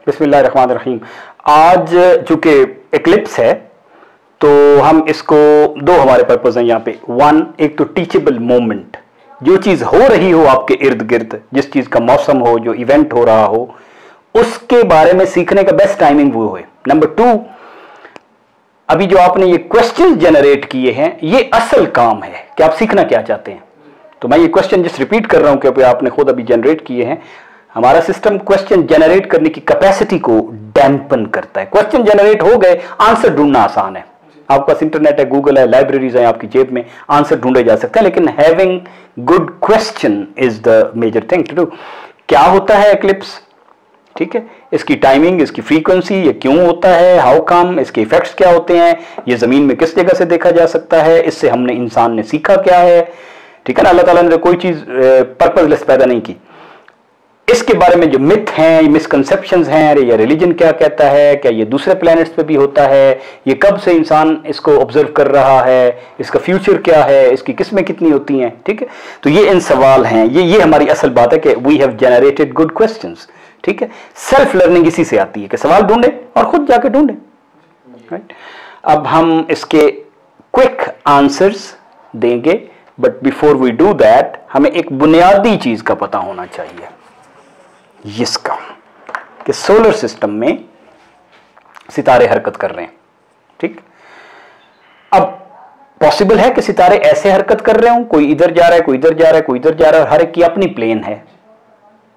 बिस्मिल्लाहिर्रहमानिर्रहीम। आज चूंकि एक्लिप्स है तो हम इसको दो हमारे पर्पज हैं यहाँ पे। वन, एक तो टीचेबल मोमेंट, जो चीज हो रही हो आपके इर्द गिर्द, जिस चीज का मौसम हो, जो इवेंट हो रहा हो, उसके बारे में सीखने का बेस्ट टाइमिंग वो है। नंबर टू, अभी जो आपने ये क्वेश्चन जनरेट किए हैं, ये असल काम है कि आप सीखना क्या चाहते हैं। तो मैं ये क्वेश्चन जिस रिपीट कर रहा हूं कि आपने खुद अभी जनरेट किए हैं। हमारा सिस्टम क्वेश्चन जनरेट करने की कैपेसिटी को डैम्पन करता है। क्वेश्चन जनरेट हो गए, आंसर ढूंढना आसान है। आपके पास इंटरनेट है, गूगल है, लाइब्रेरीज है आपकी जेब में, आंसर ढूंढे जा सकते हैं। लेकिन having good question is the major thing to do. क्या होता है एक्लिप्स, ठीक है, इसकी टाइमिंग, इसकी फ्रीक्वेंसी, ये क्यों होता है, हाउ कम, इसके इफेक्ट्स क्या होते हैं, ये जमीन में किस जगह से देखा जा सकता है, इससे हमने इंसान ने सीखा क्या है, ठीक है ना। अल्लाह ताला ने कोई चीज पर्पजलेस पैदा नहीं की। इसके बारे में जो मिथ हैं, मिसकंसेप्शंस हैं, अरे ये रिलीजन क्या कहता है, क्या ये दूसरे प्लैनेट्स पे भी होता है, ये कब से इंसान इसको ऑब्जर्व कर रहा है, इसका फ्यूचर क्या है, इसकी किस्में कितनी होती हैं, ठीक है। तो ये इन सवाल हैं, ये हमारी असल बात है कि we have generated good questions, ठीक है। सेल्फ लर्निंग इसी से आती है कि सवाल ढूंढे और खुद जाके ढूंढे, राइट। अब हम इसके क्विक आंसर्स देंगे, but before we do that हमें एक बुनियादी चीज का पता होना चाहिए, इसका कि सोलर सिस्टम में सितारे हरकत कर रहे हैं, ठीक। अब पॉसिबल है कि सितारे ऐसे हरकत कर रहे हों, कोई इधर जा रहा है, कोई इधर जा रहा है, कोई इधर जा रहा है, और हर एक की अपनी प्लेन है,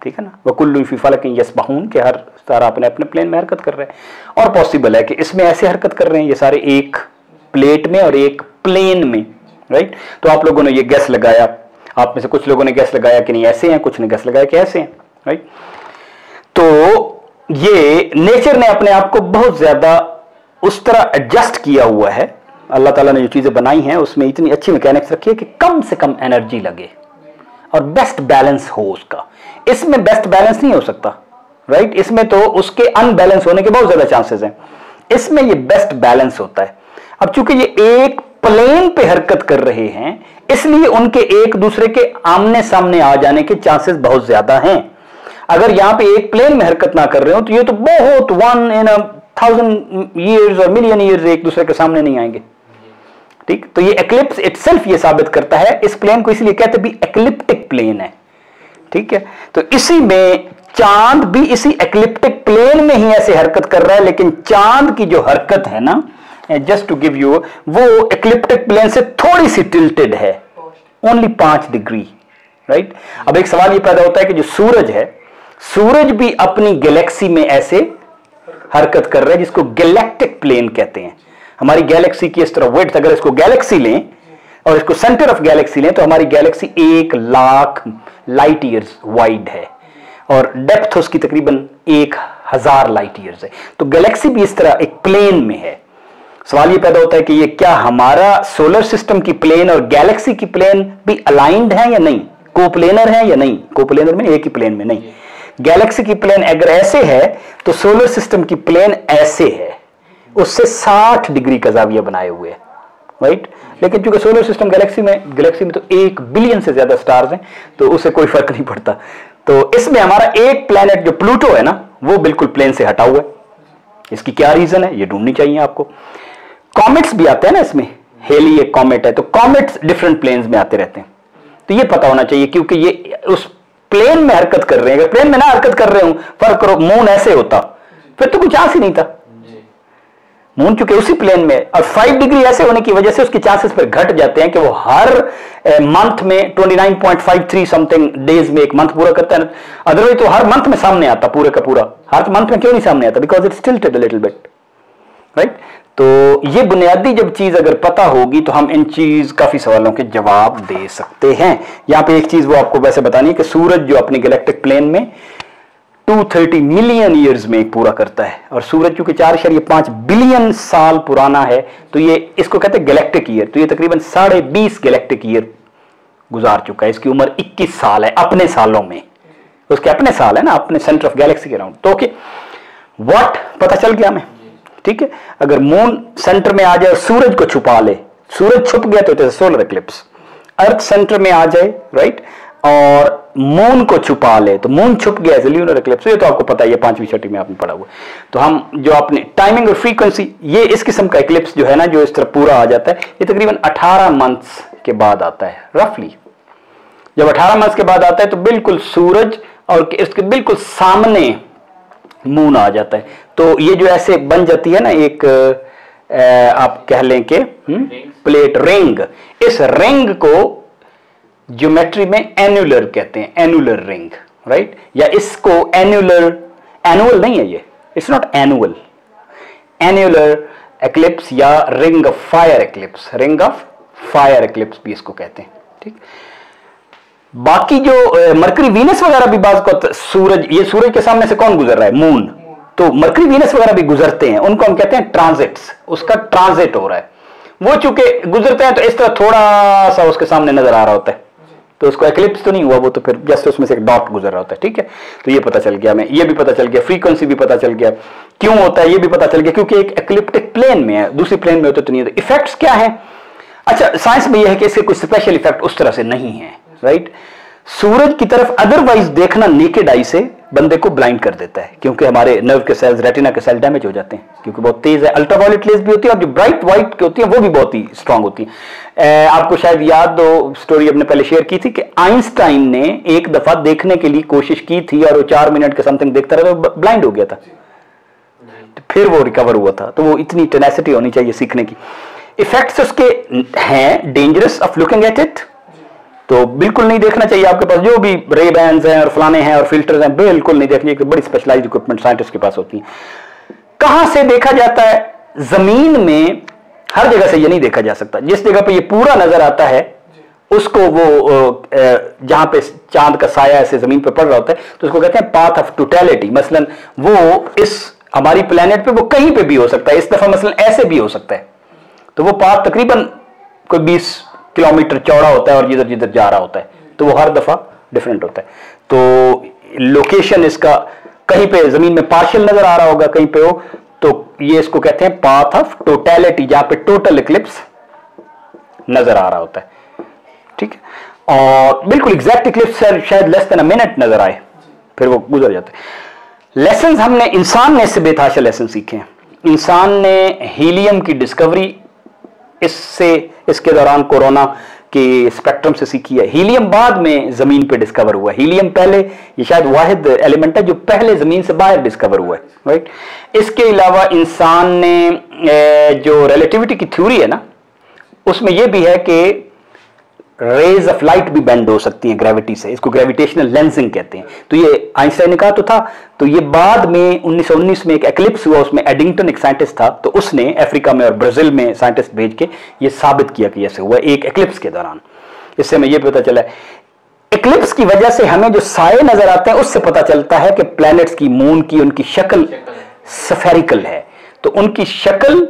ठीक है ना। वकुल्लु फी फलकिन यस्बहून, के हर सितारा अपने अपने प्लेन में हरकत कर रहे हैं। और पॉसिबल है कि इसमें ऐसे हरकत कर रहे हैं, ये सारे एक प्लेट में और एक प्लेन में, राइट। तो आप लोगों ने ये गैस लगाया, आप में से कुछ लोगों ने गैस लगाया कि नहीं ऐसे हैं, कुछ ने गैस लगाया कि ऐसे हैं, राइट। तो ये नेचर ने अपने आप को बहुत ज्यादा उस तरह एडजस्ट किया हुआ है। अल्लाह ताला ने जो चीजें बनाई हैं उसमें इतनी अच्छी मैकेनिक्स रखी है कि कम से कम एनर्जी लगे और बेस्ट बैलेंस हो उसका। इसमें बेस्ट बैलेंस नहीं हो सकता, राइट। इसमें तो उसके अनबैलेंस होने के बहुत ज्यादा चांसेस हैं, इसमें ये बेस्ट बैलेंस होता है। अब चूंकि ये एक प्लेन पे हरकत कर रहे हैं, इसलिए उनके एक दूसरे के आमने सामने आ जाने के चांसेस बहुत ज्यादा हैं। अगर यहां पे एक प्लेन में हरकत ना कर रहे हो तो ये तो बहुत 1 in 1000 years और मिलियन ईयर्स एक दूसरे के सामने नहीं आएंगे, ठीक। तो ये एक्लिप्स इटसेल्फ ये साबित करता है। इस प्लेन को इसलिए कहते भी एक्लिप्टिक प्लेन है, ठीक है। तो इसी में चांद भी इसी एक्लिप्टिक प्लेन में ही ऐसे हरकत कर रहा है, लेकिन चांद की जो हरकत है ना, जस्ट टू गिव यू, वो एक्लिप्टिक प्लेन से थोड़ी सी टिल्टेड है, ओनली 5 डिग्री, राइट। अब एक सवाल ये पैदा होता है कि जो सूरज है, सूरज भी अपनी गैलेक्सी में ऐसे हरकत कर रहा है, जिसको गैलेक्टिक प्लेन कहते हैं। हमारी गैलेक्सी की इस तरह विड्थ, अगर इसको गैलेक्सी लें और इसको सेंटर ऑफ गैलेक्सी लें, तो हमारी गैलेक्सी 1,00,000 लाइट ईयर्स वाइड है और डेप्थ उसकी तकरीबन 1000 लाइट ईयर्स है। तो गैलेक्सी भी इस तरह एक प्लेन में है। सवाल ये पैदा होता है कि ये क्या हमारा सोलर सिस्टम की प्लेन और गैलेक्सी की प्लेन भी अलाइंड है या नहीं, कोप्लेनर है या नहीं। कोप्लेनर में एक ही प्लेन में नहीं, गैलेक्सी की प्लेन अगर ऐसे है तो सोलर सिस्टम की प्लेन ऐसे है, उससे 60 डिग्री का जाविया बनाए हुए है, राइट। लेकिन चूंकि सोलर सिस्टम गैलेक्सी में तो 1 बिलियन से ज्यादा स्टार्स हैं, तो उससे कोई फर्क नहीं पड़ता। तो इसमें हमारा एक प्लेनेट जो प्लूटो है ना, वो बिल्कुल प्लेन से हटा हुआ है। इसकी क्या रीजन है, ये ढूंढनी चाहिए आपको। कॉमेट्स भी आते हैं ना इसमें, हेली एक कॉमेट है, तो कॉमेट्स डिफरेंट प्लेन्स में आते रहते हैं, तो ये पता होना चाहिए, क्योंकि ये उस प्लेन में हरकत कर रहे हैं। अगर प्लेन में ना हरकत कर रहे हो, फर्क करो, मून ऐसे होता फिर तो कुछ चांस ही नहीं था। मून चूंकि उसी प्लेन में, और 5 डिग्री ऐसे होने की वजह से उसके चांसेस पर घट जाते हैं कि वो हर मंथ में 29.53 समथिंग डेज में एक मंथ पूरा करता है। अदरवाइज तो हर मंथ में सामने आता पूरे का पूरा। हर मंथ में क्यों नहीं सामने आता, because it's tilted a little bit, right. तो ये बुनियादी जब चीज अगर पता होगी तो हम इन चीज काफी सवालों के जवाब दे सकते हैं। यहां पे एक चीज वो आपको वैसे बतानी है कि सूरज जो अपने गैलेक्टिक प्लेन में 230 मिलियन ईयर्स में एक पूरा करता है, और सूरज चूंकि 4.5 बिलियन साल पुराना है, तो ये इसको कहते हैं गैलेक्टिक ईयर। तो ये तकरीबन 20.5 गैलेक्टिक ईयर गुजार चुका है। इसकी उम्र 21 साल है अपने सालों में, उसके अपने साल है ना, अपने सेंटर ऑफ गैलेक्सी के अराउंड। तो ओके, व्हाट पता चल गया हमें, ठीक है। अगर मून सेंटर में आ जाए और सूरज को छुपा ले, सूरज छुप गया तो it is solar eclipse. Earth centre में आ जाए, राइट, और मून को छुपा ले, तो मून छुप गया एज ल्यूनर इक्लिप्स। ये तो आपको पता है, ये 5वीं 6वीं में आपने पढ़ा हुआ। तो हम जो आपने टाइमिंग और फ्रीक्वेंसी, ये इस किस्म का इक्लिप्स जो है ना, जो इस तरह पूरा आ जाता है, ये तकरीबन 18 मंथ्स के बाद आता है रफली। जब 18 मंथ्स के बाद आता है तो बिल्कुल सूरज और इसके बिल्कुल सामने मून आ जाता है। तो ये जो ऐसे बन जाती है ना एक आप कह लें कि प्लेट रिंग, इस रिंग को ज्योमेट्री में एनुलर कहते हैं, एनुलर रिंग, राइट। या इसको एनुलर, एनुअल नहीं है ये, it's not annual, annular eclipse या ring of fire eclipse, ring of fire eclipse भी इसको कहते हैं, ठीक। बाकी जो मरकरी वीनस वगैरह भी बात को, सूरज, ये सूरज के सामने से कौन गुजर रहा है, मून, तो मरकरी वीनस वगैरह भी गुजरते हैं, उनको हम कहते हैं ट्रांजिट्स, उसका ट्रांजिट हो रहा है। वो चूंकि गुजरते हैं तो इस तरह थोड़ा सा उसके सामने नजर आ रहा होता है, तो उसको एक्लिप्स तो नहीं हुआ, वो तो फिर जस्ट उसमें से एक डॉट गुजर रहा होता है, ठीक है। तो ये पता चल गया हमें, ये भी पता चल गया, फ्रीक्वेंसी भी पता चल गया, क्यों होता है ये भी पता चल गया, क्योंकि एक एक्लिप्टिक प्लेन में है, दूसरी प्लेन में होता तो नहीं है। इफेक्ट्स क्या है? अच्छा, साइंस में यह है कि इसके कुछ स्पेशल इफेक्ट उस तरह से नहीं है, राइट। सूरज की तरफ अदरवाइज देखना नेकेड आई से बंदे को ब्लाइंड कर देता है, क्योंकि हमारे नर्व के सेल्स, रेटिना के सेल डैमेज हो जाते हैं, क्योंकि बहुत तेज है। अल्ट्रावायलेट रेज भी होती है और जो ब्राइट व्हाइट की होती है वो भी बहुत ही स्ट्रांग होती है। आपको शायद याद हो, स्टोरी अपने पहले शेयर की थी कि आइंस्टाइन ने एक दफा देखने के लिए कोशिश की थी और वो 4 मिनट के समथिंग देखता रहा तो ब्लाइंड हो गया था, तो फिर वो रिकवर हुआ था। तो वो इतनी टेनेसिटी होनी चाहिए सीखने की। इफेक्ट्स उसके हैं dangerous of looking at it, तो बिल्कुल नहीं देखना चाहिए। आपके पास जो भी रे बैंड्स हैं और फलाने हैं और फिल्टर्स हैं, बिल्कुल नहीं देखनी चाहिए, बड़ी स्पेशलाइज्ड इक्विपमेंट साइंटिस्ट के पास होती है। कहां से देखा जाता है? जमीन में हर जगह से ये नहीं देखा जा सकता। जिस जगह पे ये पूरा नजर आता है उसको वो जहां पे चांद का साया ऐसे जमीन पे पड़ रहा होता है तो उसको कहते हैं पाथ ऑफ टोटलिटी। मसलन वो इस हमारी प्लेनेट पे वो कहीं पे भी हो सकता है, इस दफा मसलन ऐसे भी हो सकता है, तो वो पाथ तकरीबन कोई 20 किलोमीटर चौड़ा होता है और जिधर जिधर जा रहा होता है, तो वो हर दफा डिफरेंट होता है। तो लोकेशन इसका कहीं पे जमीन में पार्शियल नजर आ रहा होगा, कहीं पे हो, तो ये इसको कहते हैं पाथ ऑफ टोटलिटी, जहां पे टोटल इक्लिप्स नजर आ रहा होता है, ठीक है। और बिल्कुल एग्जैक्ट इक्लिप्स शायद लेस देन अ मिनट नजर आए, फिर वो गुजर जाते हैं। लेसन हमने, इंसान ने इससे बेतहाशा लेसन सीखे हैं। इंसान ने हीलियम की डिस्कवरी इसके दौरान कोरोना के स्पेक्ट्रम से सीखी है। हीलियम बाद में जमीन पे डिस्कवर हुआ है। हीलियम पहले, ये शायद वाहिद एलिमेंट है जो पहले जमीन से बाहर डिस्कवर हुआ है, राइट। इसके अलावा इंसान ने जो रिलेटिविटी की थ्योरी है ना, उसमें यह भी है कि रेज ऑफ लाइट भी बेंड हो सकती है ग्रेविटी से, इसको ग्रेविटेशनल लेंसिंग कहते हैं। तो ये आइंस्टाइन ने कहा तो था, तो ये बाद में 1919 में एक एक्लिप्स हुआ, उसमें एडिंगटन एक साइंटिस्ट था, तो उसने अफ्रीका में और ब्राजील में साइंटिस्ट भेज के ये साबित किया कि ऐसे हुआ एक एक्लिप्स के दौरान। इससे हमें ये पता चला एक्लिप्स की वजह से हमें जो साए नजर आते हैं उससे पता चलता है कि प्लैनेट्स की, मून की, उनकी शक्ल स्फेरिकल है। तो उनकी शक्ल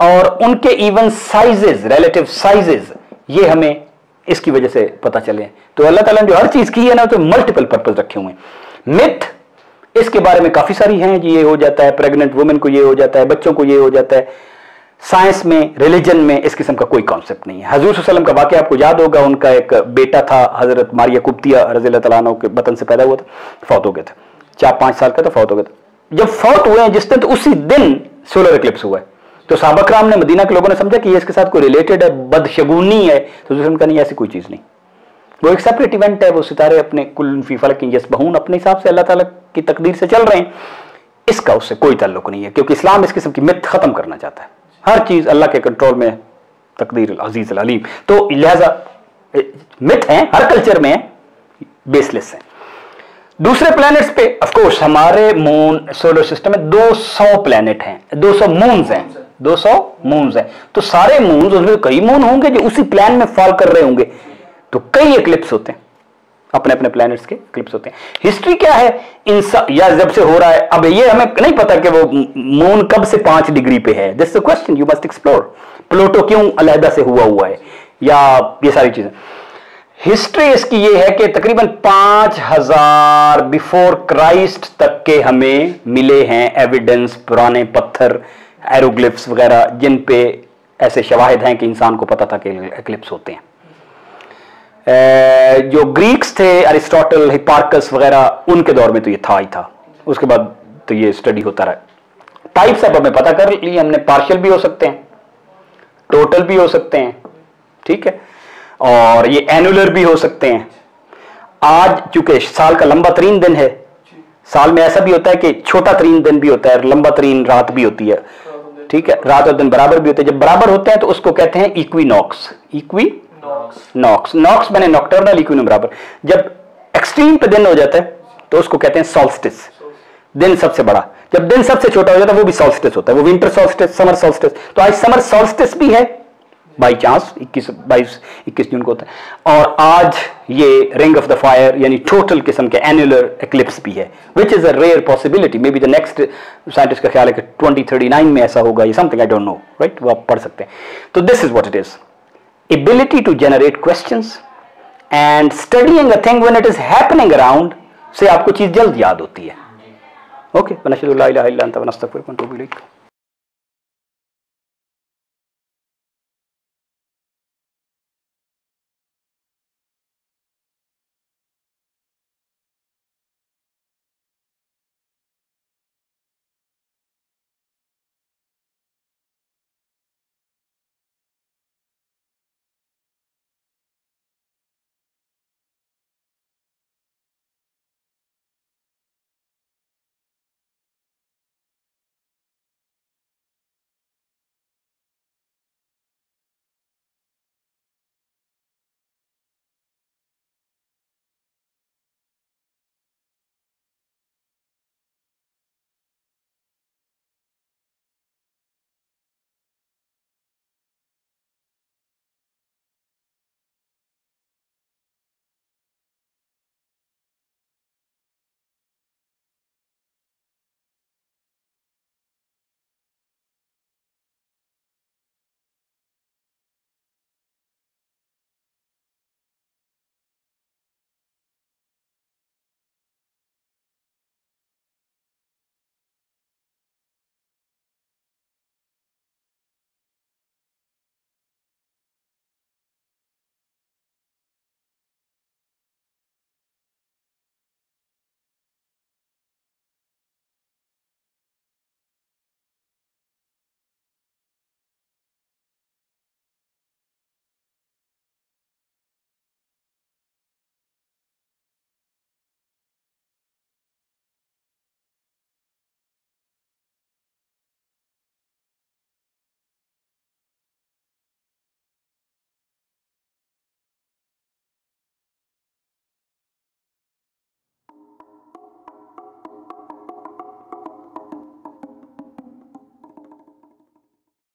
और उनके इवन साइजेस, रिलेटिव साइजेस, ये हमें इसकी वजह से पता चले। तो अल्लाह ताला ने जो हर चीज की है ना, तो मल्टीपल पर्पस रखे हुए हैं। मिथ इसके बारे में काफी सारी हैं जी, ये हो जाता है, प्रेग्नेंट वुमेन को ये हो जाता है, बच्चों को ये हो जाता है। साइंस में, रिलीजन में इस किस्म का कोई कॉन्सेप्ट नहीं है। हजूर सल्लल्लाहु अलैहि वसल्लम का वाकया आपको याद होगा, उनका एक बेटा था, हजरत मारिया कुब्तिया रज़ी अल्लाह तआला अन्हा के बतन से पैदा हुआ था, फौत हो गया था, 4-5 साल का था, फौत हो गया था। जब फौत हुए हैं जिस दिन, तो उसी दिन सोलर इक्लिप्स हुआ है। तो सहाबा कराम ने, मदीना के लोगों ने समझा कि ये इसके साथ कोई रिलेटेड है, बदशगुनी है, तो उसने कहा नहीं, ऐसी कोई चीज नहीं, वो एक सेपरेट इवेंट है। वो सितारे अपने कुल फी फलक यस्बहून अपने हिसाब से अल्लाह ताला की तकदीर से चल रहे हैं, इसका उससे कोई ताल्लुक नहीं है, क्योंकि इस्लाम इस किस्म की मिथ खत्म करना चाहता है। हर चीज अल्लाह के कंट्रोल में, तकदीर अजीज अलीम। तो लिहाजा मिथ है, हर कल्चर में है, बेसलेस है। दूसरे प्लैनेट्स पे ऑफ कोर्स हमारे मून, सोलर सिस्टम में 200 प्लैनेट हैं, 200 मून्स हैं, 200 मून्स हैं। तो सारे मून्स, उसमें कई मून होंगे जो उसी प्लान में फॉल कर रहे होंगे, तो कई इक्लिप्स होते हैं, अपने अपने प्लैनेट्स के इक्लिप्स होते हैं। हिस्ट्री क्या है इंसान, या जब से हो रहा है, अब ये हमें नहीं पता कि वो मून कब से 5 डिग्री पे है। This is the question you must explore. Pluto क्यों अलहदा से हुआ है, या ये सारी चीजें। हिस्ट्री इसकी ये है कि तकरीबन 5000 बिफोर क्राइस्ट तक के हमें मिले हैं एविडेंस, पुराने पत्थर, एरोग्लिफ्स वगैरह, जिन पे ऐसे शवाहिद हैं कि इंसान को पता था कि एक्लिप्स होते हैं। जो ग्रीक्स थे, अरिस्टोटल, हिपार्कस वगैरह, उनके दौर में तो ये था ही था। उसके बाद तो ये स्टडी होता रहा। टाइप्स अब हमें पता कर लिए हमने, पार्शियल भी हो सकते हैं, टोटल भी हो सकते हैं, ठीक है, और ये एनुलर भी हो सकते हैं। आज चूंकि साल का लंबा तरीन दिन है, साल में ऐसा भी होता है कि छोटा तरीन दिन भी होता है, लंबा तरीन रात भी होती है, ठीक है, रात और दिन बराबर भी होते हैं। जब बराबर होते हैं तो उसको कहते हैं इक्विनॉक्स। इक्विनॉक्स, नॉक्स मैंने नॉक्टर्नल, इक्विनो बराबर। जब एक्सट्रीम पे दिन हो जाता है तो उसको कहते हैं सॉल्स्टिस, दिन सबसे बड़ा। जब दिन सबसे छोटा हो जाता है वो भी सॉल्स्टिस होता है, वो विंटर सॉल्स्टिस, समर सॉल्स्टिस। तो आज समर सॉल्स्टिस भी है बाई चांस, 21 जून को होता है। और आज ये रिंग ऑफ द फायर यानी टोटल किस्म के एनुलर एक्लिप्स भी है, which is a rare possibility. Maybe the next scientist का ख्याल है कि 2039 में ऐसा होगा, ये something I don't know, right, वो आप पढ़ सकते हैं। तो this is what it is, ability to generate questions and studying a thing when it is happening around, से आपको चीज जल्द याद होती है। ओके, वनशहदु ला इलाहा इल्ला अंता वनस्तगफिरुका व नतूबु इलैक।